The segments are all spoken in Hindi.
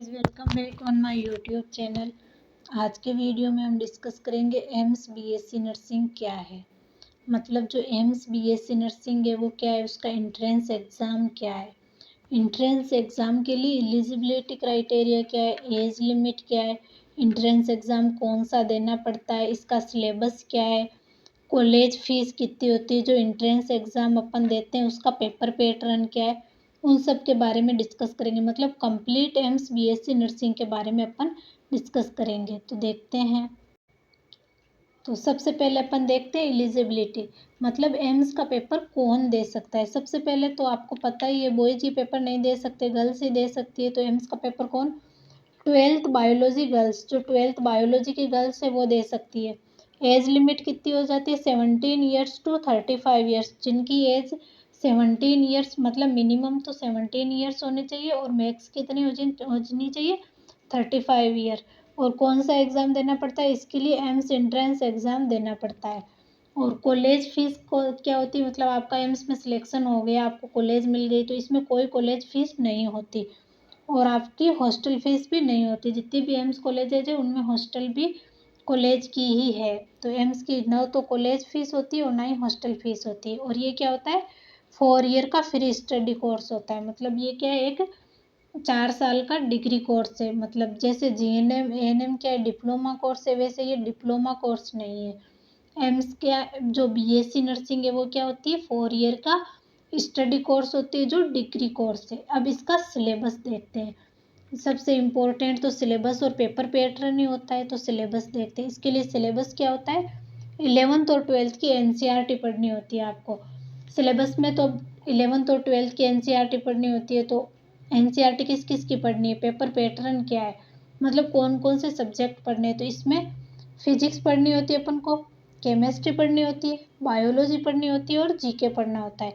Welcome back on my YouTube channel. आज के वीडियो में हम डिस्कस करेंगे एम्स बीएससी नर्सिंग क्या है। मतलब जो एम्स बीएससी नर्सिंग है वो क्या है, उसका एंट्रेंस एग्ज़ाम क्या है, एंट्रेंस एग्ज़ाम के लिए एलिजिबिलिटी क्राइटेरिया क्या है, एज लिमिट क्या है, एंट्रेंस एग्ज़ाम कौन सा देना पड़ता है, इसका सिलेबस क्या है, कॉलेज फीस कितनी होती है, जो एंट्रेंस एग्ज़ाम अपन देते हैं उसका पेपर पैटर्न क्या है, उन सब के बारे में डिस्कस करेंगे। मतलब कंप्लीट एम्स बीएससी नर्सिंग के बारे में अपन डिस्कस करेंगे। तो देखते हैं। तो सबसे पहले अपन देखते हैं एलिजिबिलिटी, मतलब एम्स का पेपर कौन दे सकता है। सबसे पहले तो आपको पता ही है बॉयज ही पेपर नहीं दे सकते, गर्ल्स ही दे सकती है। तो एम्स का पेपर कौन, 12th बायोलॉजी गर्ल्स, जो 12th बायोलॉजी की गर्ल्स है वो दे सकती है। एज लिमिट कितनी हो जाती है, 17 ईयर्स टू 35 ईयर्स। जिनकी एज 17 ईयर्स, मतलब मिनिमम तो 17 ईयर्स होने चाहिए और मैक्स कितनी होनी चाहिए, 35 ईयर। और कौन सा एग्ज़ाम देना पड़ता है इसके लिए, एम्स एंट्रेंस एग्ज़ाम देना पड़ता है। और कॉलेज फीस को क्या होती है, मतलब आपका एम्स में सिलेक्शन हो गया, आपको कॉलेज मिल गई, तो इसमें कोई कॉलेज फीस नहीं होती और आपकी हॉस्टल फीस भी नहीं होती। जितनी भी एम्स कॉलेजेज है उनमें हॉस्टल भी कॉलेज की ही है। तो एम्स की ना तो कॉलेज फीस होती है और ना ही हॉस्टल फीस होती है। और ये क्या होता है, 4 ईयर का फ्री स्टडी कोर्स होता है। मतलब ये क्या है, एक 4 साल का डिग्री कोर्स है। मतलब जैसे जीएनएम एएनएम क्या है, डिप्लोमा कोर्स है, वैसे ये डिप्लोमा कोर्स नहीं है। एम्स क्या, जो बीएससी नर्सिंग है वो क्या होती है, 4 ईयर का स्टडी कोर्स होती है, जो डिग्री कोर्स है। अब इसका सिलेबस देखते हैं। सबसे इम्पोर्टेंट तो सिलेबस और पेपर पैटर्न ही होता है। तो सिलेबस देखते हैं। इसके लिए सिलेबस क्या होता है, 11th और 12th की एनसीईआरटी पढ़नी होती है आपको। सिलेबस में तो 11th और 12th की एनसीईआरटी पढ़नी होती है। तो एनसीईआरटी किस किस की पढ़नी है, पेपर पैटर्न क्या है, मतलब कौन कौन से सब्जेक्ट पढ़ने हैं। तो इसमें फिजिक्स पढ़नी होती है अपन को, केमिस्ट्री पढ़नी होती है, बायोलॉजी पढ़नी होती है और जीके पढ़ना होता है।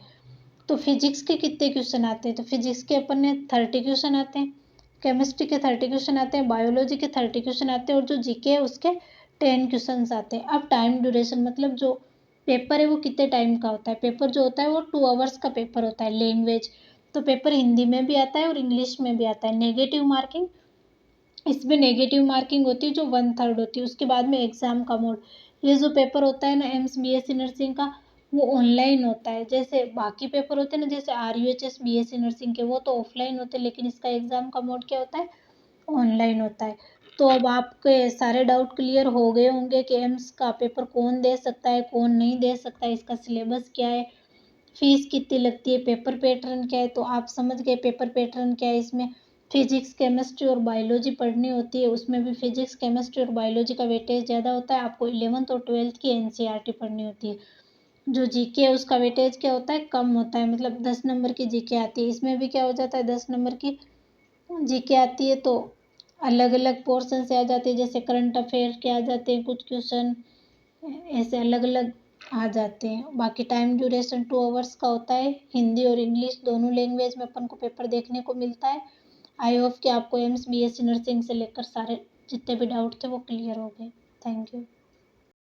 तो फिजिक्स के कितने क्वेश्चन आते हैं, तो फिजिक्स के अपन ने 30 क्वेश्चन आते हैं, केमिस्ट्री के 30 क्वेश्चन आते हैं, बायोलॉजी के 30 क्वेश्चन आते हैं और जो जीके है उसके 10 क्वेश्चन आते हैं। अब टाइम ड्यूरेशन, मतलब जो पेपर है वो कितने टाइम का होता है। पेपर जो होता है वो 2 आवर्स का पेपर होता है। लैंग्वेज तो पेपर हिंदी में भी आता है और इंग्लिश में भी आता है। नेगेटिव मार्किंग, इसमें नेगेटिव मार्किंग होती है जो 1/3 होती है। उसके बाद में एग्जाम का मोड, ये जो पेपर होता है ना एम्स बीएससी नर्सिंग का, वो ऑनलाइन होता है। जैसे बाकी पेपर होते हैं ना, जैसे आरयूएचएस बीएससी नर्सिंग के, वो तो ऑफलाइन होते हैं, लेकिन इसका एग्जाम का मोड क्या होता है, ऑनलाइन होता है। तो अब आपके सारे डाउट क्लियर हो गए होंगे कि एम्स का पेपर कौन दे सकता है, कौन नहीं दे सकता है, इसका सिलेबस क्या है, फीस कितनी लगती है, पेपर पैटर्न क्या है। तो आप समझ गए पेपर पैटर्न क्या है। इसमें फिजिक्स केमिस्ट्री और बायोलॉजी पढ़नी होती है। उसमें भी फिजिक्स केमिस्ट्री और बायोलॉजी का वेटेज ज़्यादा होता है। आपको 11th और 12th की एनसीईआरटी पढ़नी होती है। जो जीके है उसका वेटेज क्या होता है, कम होता है। मतलब 10 नंबर की जीके आती है। इसमें भी क्या हो जाता है, 10 नंबर की जीके आती है। तो अलग अलग पोर्शन से आ जाती है, जैसे करंट अफेयर के आ जाते हैं कुछ क्वेश्चन, ऐसे अलग अलग आ जाते हैं। बाकी टाइम ड्यूरेशन 2 आवर्स का होता है। हिंदी और इंग्लिश दोनों लैंग्वेज में अपन को पेपर देखने को मिलता है। आई होप कि आपको एम्स बीएससी नर्सिंग से लेकर सारे जितने भी डाउट थे वो क्लियर हो गए। Thank you.